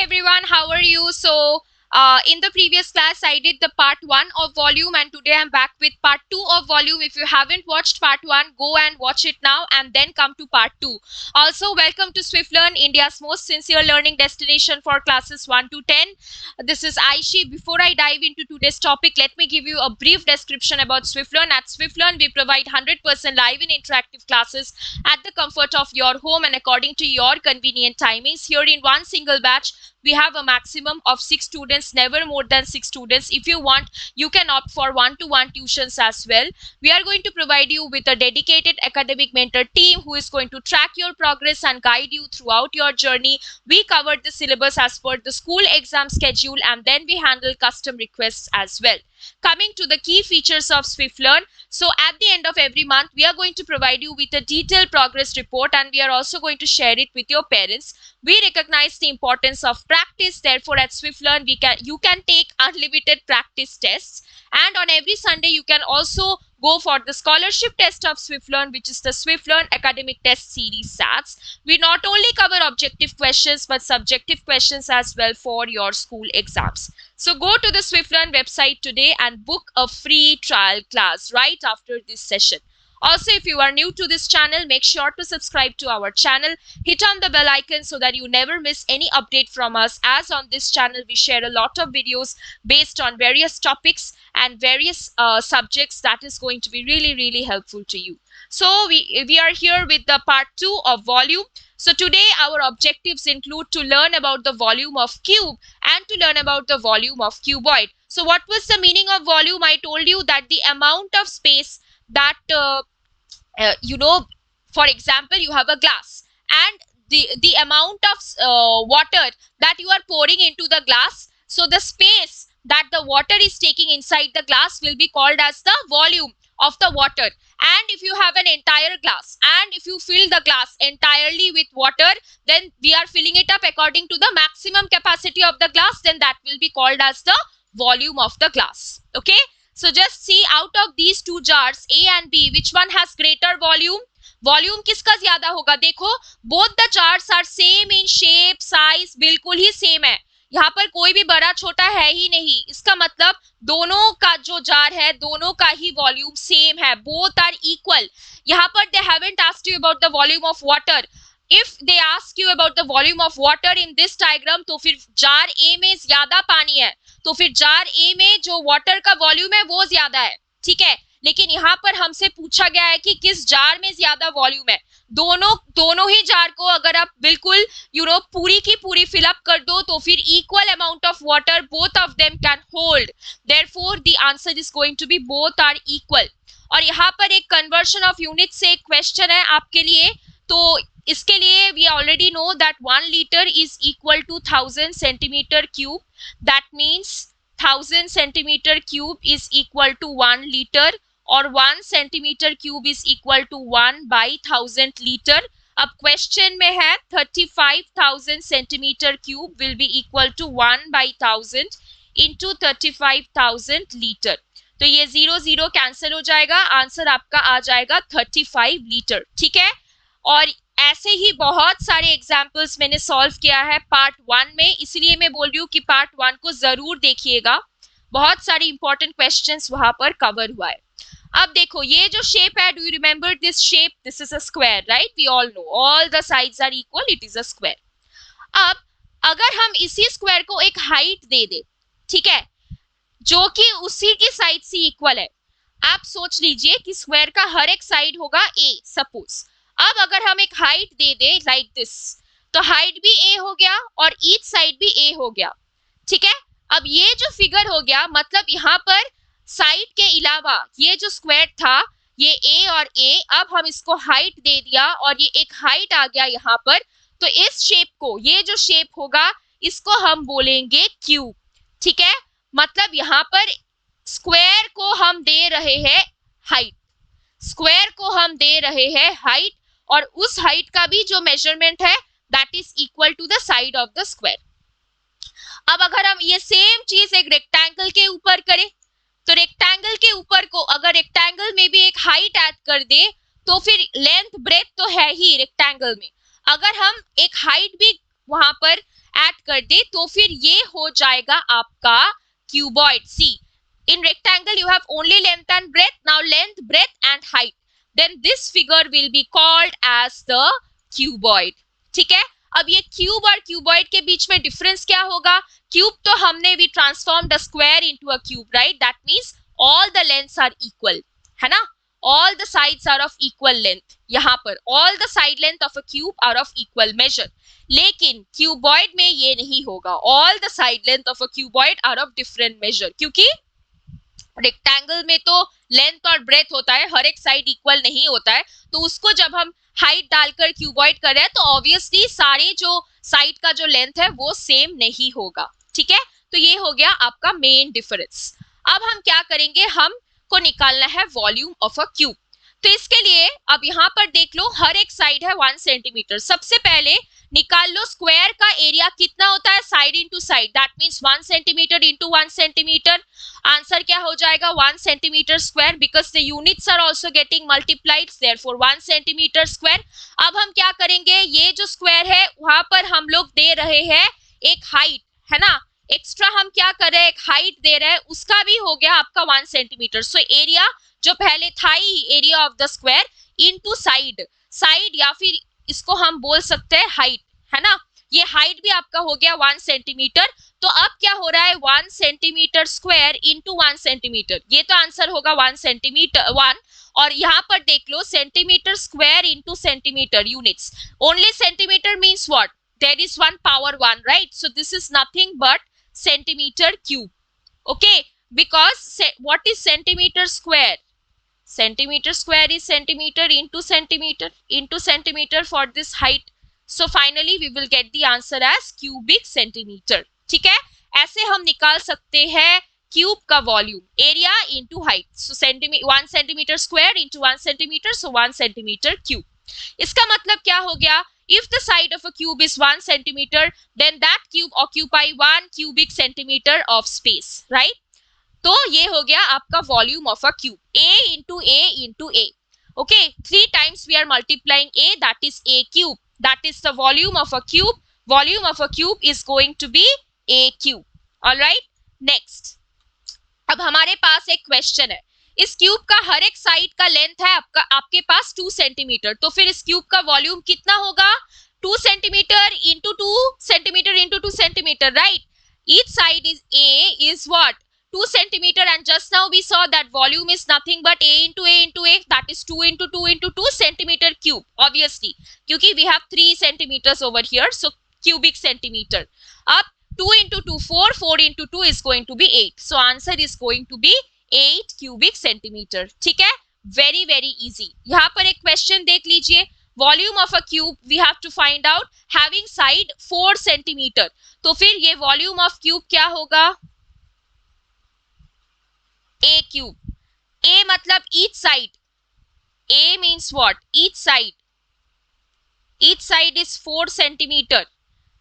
everyone, how are you? In the previous class, I did the part 1 of volume, and today I'm back with part 2 of volume. If you haven't watched part 1, go and watch it now and then come to part 2. Also, welcome to SwiftLearn, India's most sincere learning destination for classes 1 to 10. This is Aishi. Before I dive into today's topic, let me give you a brief description about SwiftLearn. At SwiftLearn, we provide 100% live and interactive classes at the comfort of your home and according to your convenient timings. Here in one single batch, we have a maximum of 6 students, never more than 6 students. If you want, you can opt for one-to-one tuitions as well. We are going to provide you with a dedicated academic mentor team who is going to track your progress and guide you throughout your journey. We covered the syllabus as per the school exam schedule, and then we handle custom requests as well. Coming to the key features of SwiftLearn. So at the end of every month, we are going to provide you with a detailed progress report, and we are also going to share it with your parents. We recognize the importance of practice. Therefore, at SwiftLearn, you can take unlimited practice tests, and on every Sunday, you can also go for the scholarship test of SwiftLearn, which is the SwiftLearn Academic Test Series SATs. We not only cover objective questions but subjective questions as well for your school exams. So go to the SwiftLearn website today and book a free trial class right after this session. Also, if you are new to this channel, make sure to subscribe to our channel. Hit on the bell icon so that you never miss any update from us, as on this channel we share a lot of videos based on various topics and various subjects that is going to be really helpful to you. So we are here with the part 2 of volume. So today our objectives include to learn about the volume of cube and to learn about the volume of cuboid. So what was the meaning of volume? I told you that the amount of space that for example, you have a glass, and the amount of water that you are pouring into the glass, so the space that the water is taking inside the glass will be called as the volume of the water. And if you have an entire glass and if you fill the glass entirely with water, then we are filling it up according to the maximum capacity of the glass, then that will be called as the volume of the glass. Okay, so just see, out of these two jars A and B, which one has greater volume? Volume किसका ज्यादा होगा? देखो, both the jars are same in shape, size, बिल्कुल ही same है. यहाँ पर कोई भी बड़ा छोटा है ही नहीं. इसका मतलब दोनों का जो जार है, दोनों का ही वॉल्यूम सेम है. Both are equal. यहाँ पर they haven't asked you about the volume of water. If they ask you about the volume of water in this diagram, तो फिर जार ए में ज्यादा पानी है, तो फिर जार ए में जो वाटर का वॉल्यूम है वो ज्यादा है. ठीक है, लेकिन यहाँ पर हमसे पूछा गया है कि किस जार में ज्यादा वॉल्यूम है. दोनों ही जार को अगर आप बिल्कुल पूरी की पूरी फिलअप कर दो, तो फिर equal amount of water both of them can hold. Therefore the answer is going to be both are equal. और यहाँ पर एक कन्वर्शन ऑफ यूनिट से एक क्वेश्चन है आपके लिए. तो इसके लिए we already know that 1 litre is equal to 1000 centimetre cube. That means 1000 centimetre cube is equal to 1 litre, और 1 centimetre cube is equal to 1/1000 litre. अब क्वेश्चन में है 35,000 centimetre cube will be equal to 1/1000 into 35,000 litre. तो ये 0 cancel हो जाएगा, answer आपका आ जाएगा 35 लीटर. ठीक है, और ऐसे ही बहुत सारे एग्जाम्पल्स मैंने सॉल्व किया है पार्ट 1 में, इसलिए मैं बोल रही हूँ कि पार्ट 1 को जरूर देखिएगा. बहुत सारे इंपॉर्टेंट क्वेश्चंस वहां पर कवर हुआ है. अब देखो, ये जो शेप है, do you remember this shape? This is a square, right? We all know all the sides are equal, it is a square. अब अगर हम इसी स्क्वायर को एक हाइट दे दे, ठीक है, जो कि उसी की साइड से इक्वल है. आप सोच लीजिए कि स्क्वायर का हर एक साइड होगा a, सपोज. अब अगर हम एक height they they like this, तो हाइट भी a हो गया और ईच साइड भी a हो गया. ठीक है, अब ये जो फिगर हो गया, मतलब यहाँ पर साइड के अलावा ये जो स्क्वायर था, ये a और a, अब हम इसको हाइट दे दिया और ये एक हाइट आ गया यहाँ पर. तो इस शेप को, ये जो शेप होगा, इसको हम बोलेंगे क्यूब. ठीक है, मतलब यहाँ पर स्क्वायर को हम दे रहे हैं हाइट, स्क्वायर को हम दे रहे हैं हाइट, और उस हाइट का भी जो मेजरमेंट है that is equal to the side of the square. अब अगर हम ये सेम चीज एक रेक्टेंगल के ऊपर करें, तो रेक्टेंगल के ऊपर को अगर रेक्टेंगल में भी एक हाइट ऐड कर दे, तो फिर लेंथ ब्रेथ तो है ही रेक्टेंगल में. अगर हम एक हाइट भी वहां पर ऐड कर दे तो फिर ये हो जाएगा आपका cuboid. See, in rectangle you have only length and breadth. Now length, breadth and height, then this figure will be called as the cuboid. ठीक है. अब ये क्यूब और क्यूबॉइड के बीच में डिफरेंस क्या होगा? क्यूब तो हमने भी transformed a square into a cube, right? That means all the lengths are equal, है ना? All the sides are of equal length. यहाँ पर all the side length of a cube are of equal measure. लेकिन cuboid में ये नहीं होगा. All the side length of a cuboid are of different measure, क्योंकि रेक्टेंगल में तो लेंथ और ब्रेथ होता है, हर एक साइड इक्वल नहीं होता है. तो उसको जब हम हाइट डालकर क्यूबॉइड कर रहे हैं तो ऑब्वियसली सारे जो साइड का जो लेंथ है वो सेम नहीं होगा. ठीक है, तो ये हो गया आपका मेन डिफरेंस. अब हम क्या करेंगे, हमको निकालना है वॉल्यूम ऑफ अ क्यूब. तो इसके लिए अब यहाँ पर देख लो, हर एक साइड है 1 सेंटीमीटर. सबसे पहले निकाल लो स्क्वायर का एरिया कितना होता है side into side. That means 1 centimetre into 1 centimetre. Answer क्या हो जाएगा? 1 centimetre square, because the units are also getting multiplied, therefore 1 centimetre square. अब हम क्या करेंगे, ये जो स्क्वायर है वहां पर हम लोग दे रहे हैं एक हाइट, है ना? एक्स्ट्रा हम क्या कर रहे हैं, एक हाइट दे रहे हैं, उसका भी हो गया आपका 1 सेंटीमीटर. सो एरिया जो पहले था ही, area of the square into side, side या फिर इसको हम बोल सकते हैं हाइट, है ना? ये हाइट भी आपका हो गया 1 सेंटीमीटर. तो अब क्या हो रहा है, 1 सेंटीमीटर स्क्वायर इंटू 1 सेंटीमीटर. ये तो आंसर होगा 1 सेंटीमीटर 1. और यहाँ पर देख लो centimetre square into centimetre units. Only centimetre means what? There is 1 power 1, right? So this is nothing but centimetre cube. Okay, because what is centimetre square? Centimeter square is centimeter into centimeter for this height. So finally we will get the answer as cubic centimeter. ठीक है, ऐसे हम निकाल सकते हैं cube का volume, area into height. सो 1 centimetre square into 1 centimetre, सो 1 centimetre cube. इसका मतलब क्या हो गया? If the side of a cube is 1 centimeter, then that cube occupy 1 cubic centimeter of space, right? तो ये हो गया आपका volume of a cube. a into a into a. Okay, 3 times we are multiplying a, that is a cube. That is the volume of a cube. Volume of a cube is going to be a cube. Alright, next. अब हमारे पास एक question है. इस cube का हर एक side का length है आपके पास 2 सेंटीमीटर. तो फिर इस क्यूब का वॉल्यूम कितना होगा? 2 centimetre into 2 centimetre into 2 centimetre, right? Each side is a is what? 2 centimeter, and just now we saw that volume is nothing but a into a into a, that is 2 into 2 into 2 centimeter cube, obviously, क्योंकि we have 3 centimeters over here, so cubic centimeter. अब 2 into 2 4, 4 into 2 is going to be 8, so answer is going to be 8 cubic centimeter. ठीक है, very very easy. यहाँ पर एक question देख लीजिए. Volume of a cube we have to find out having side 4 centimetre. तो फिर ये वॉल्यूम ऑफ क्यूब क्या होगा? a cube. a मतलब each side. a means what? Each side. Each side is 4 centimeter.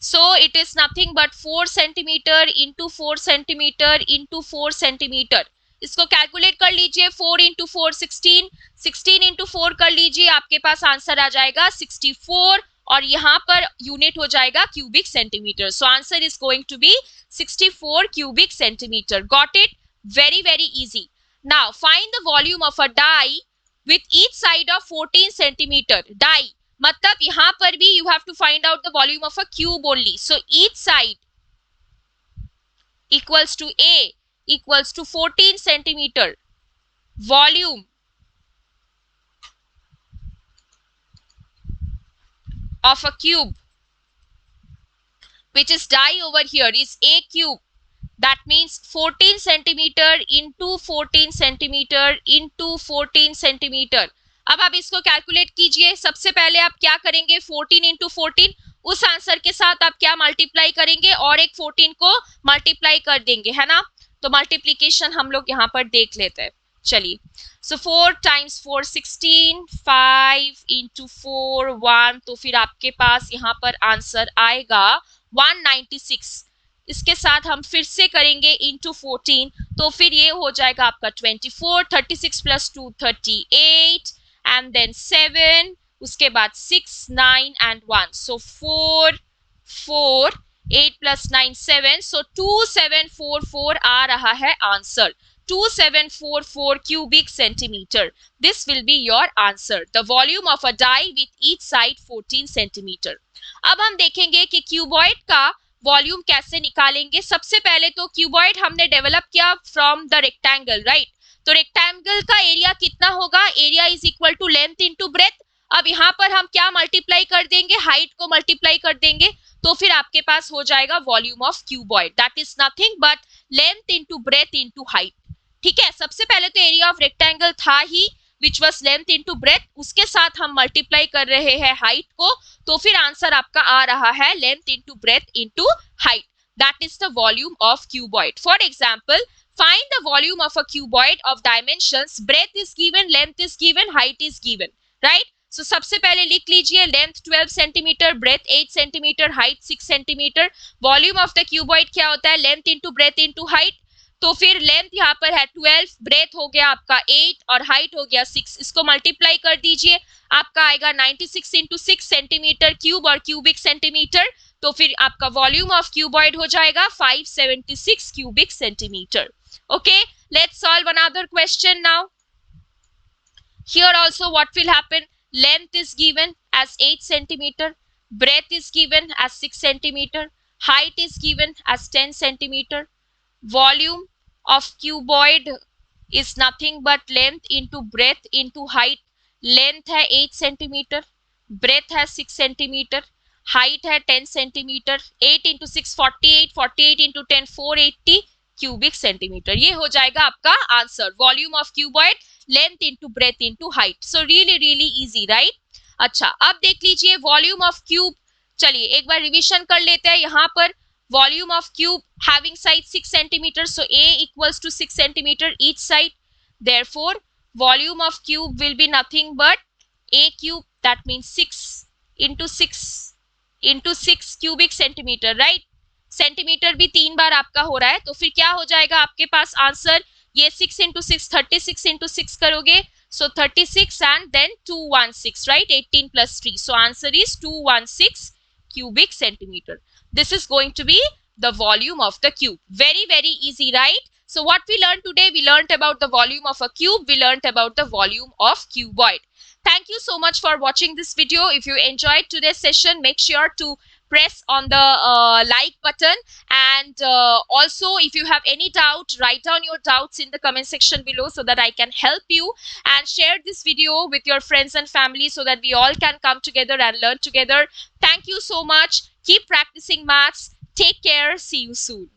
So it is nothing but 4 centimeter into 4 centimeter into 4 centimeter. इसको calculate कर लीजिए. 4 into 4 16, 16 into 4 कर लीजिए, आपके पास आंसर आ जाएगा 64. और यहाँ पर यूनिट हो जाएगा cubic centimetre. So answer is going to be 64 cubic centimeter. Got it? Very very easy. Now find the volume of a die with each side of 14 centimeter. Die मतलब यहाँ पर भी you have to find out the volume of a cube only. So each side equals to a equals to 14 centimeter. Volume of a cube, which is die over here, is a cube. That means 14 centimeter into 14 centimeter into 14 centimeter. अब आप इसको calculate कीजिए. सबसे पहले आप क्या करेंगे? 14 into 14, उस आंसर के साथ आप क्या मल्टीप्लाई करेंगे और एक 14 को मल्टीप्लाई कर देंगे, है ना? तो मल्टीप्लीकेशन हम लोग यहाँ पर देख लेते हैं. चलिए, सो 4 times 4 16, 5 into 4 1. तो फिर आपके पास यहाँ पर आंसर आएगा 196. इसके साथ हम फिर से करेंगे into 14, तो फिर ये हो जाएगा आपका 24. 36 plus 2 38, and then 7, उसके बाद 6 9 and 1. So 4 4 8 plus 9 7, so 2744 आ रहा है answer. 2744 cubic centimeter. This will be your answer. The volume of a die with each side 14 centimeter. अब हम देखेंगे कि क्यूबॉइड का वॉल्यूम कैसे निकालेंगे. सबसे पहले तो क्यूबॉइड हमने डेवलप किया फ्रॉम द रेक्टेंगल, राइट. तो रेक्टेंगल का एरिया कितना होगा? Area is equal to length into breadth. अब यहाँ पर हम क्या मल्टीप्लाई कर देंगे? हाइट को मल्टीप्लाई कर देंगे, तो फिर आपके पास हो जाएगा volume of cuboid. That is nothing but length into breadth into height. ठीक है, सबसे पहले तो एरिया ऑफ रेक्टेंगल था ही which was length into breadth, उसके साथ हम मल्टीप्लाई कर रहे हैं हाइट को, तो फिर आंसर आपका आ रहा है length into breadth into height. That is the volume of cuboid. For example, find the volume of a cuboid of dimensions breadth is given, length is given, height is given, right. So सबसे पहले लिख लीजिए length 12 centimetre, breadth 8 centimetre, height 6 centimetre. Volume of the cuboid क्या होता है? Length into breadth into height. तो फिर length यहाँ पर है 12, ब्रेथ हो गया आपका 8 और हाइट हो गया 6. इसको मल्टीप्लाई कर दीजिए, आपका आएगा 96 इंटू 6 सेंटीमीटर क्यूब और क्यूबिक सेंटीमीटर. तो फिर आपका वॉल्यूम ऑफ क्यूबॉइड हो जाएगा 576 cubic centimetre. Okay, let's solve another question now. Here also what will happen? Length is given as 8 centimeter, breadth is given as 6 centimeter, height is given as 10 centimeter. Volume of cuboid is nothing but length into breadth into height. Length है 8 centimeter, breadth है 6 centimeter, height है 10 centimeter. 8 into 6 48, 48 into 10 480 cubic centimetre. ये हो जाएगा आपका answer. Volume of cuboid, length into breadth into height. So really really easy, right. अच्छा, अब देख लीजिए वॉल्यूम ऑफ क्यूब. चलिए एक बार रिवीजन कर लेते हैं. यहाँ पर volume of cube having side 6 centimetre, so a equals to 6 centimetre each side. Therefore volume of cube will be nothing but a cube, that means 6 into 6 cubic centimetre, right. Centimetre भी 3 बार आपका हो रहा है, तो फिर क्या हो जाएगा आपके पास आंसर? ये 6 इंटू 6 36 इंटू 6 करोगे, so 36 and then 216, right. 18 plus 3, so answer is 216 cubic centimeter. This is going to be the volume of the cube. Very very easy, right? So what we learned today? We learned about the volume of a cube. We learned about the volume of cuboid. Thank you so much for watching this video. If you enjoyed today's session, make sure to press on the like button, and also if you have any doubt, write down your doubts in the comment section below so that I can help you, and share this video with your friends and family so that we all can come together and learn together. Thank you so much. Keep practicing maths. Take care. See you soon.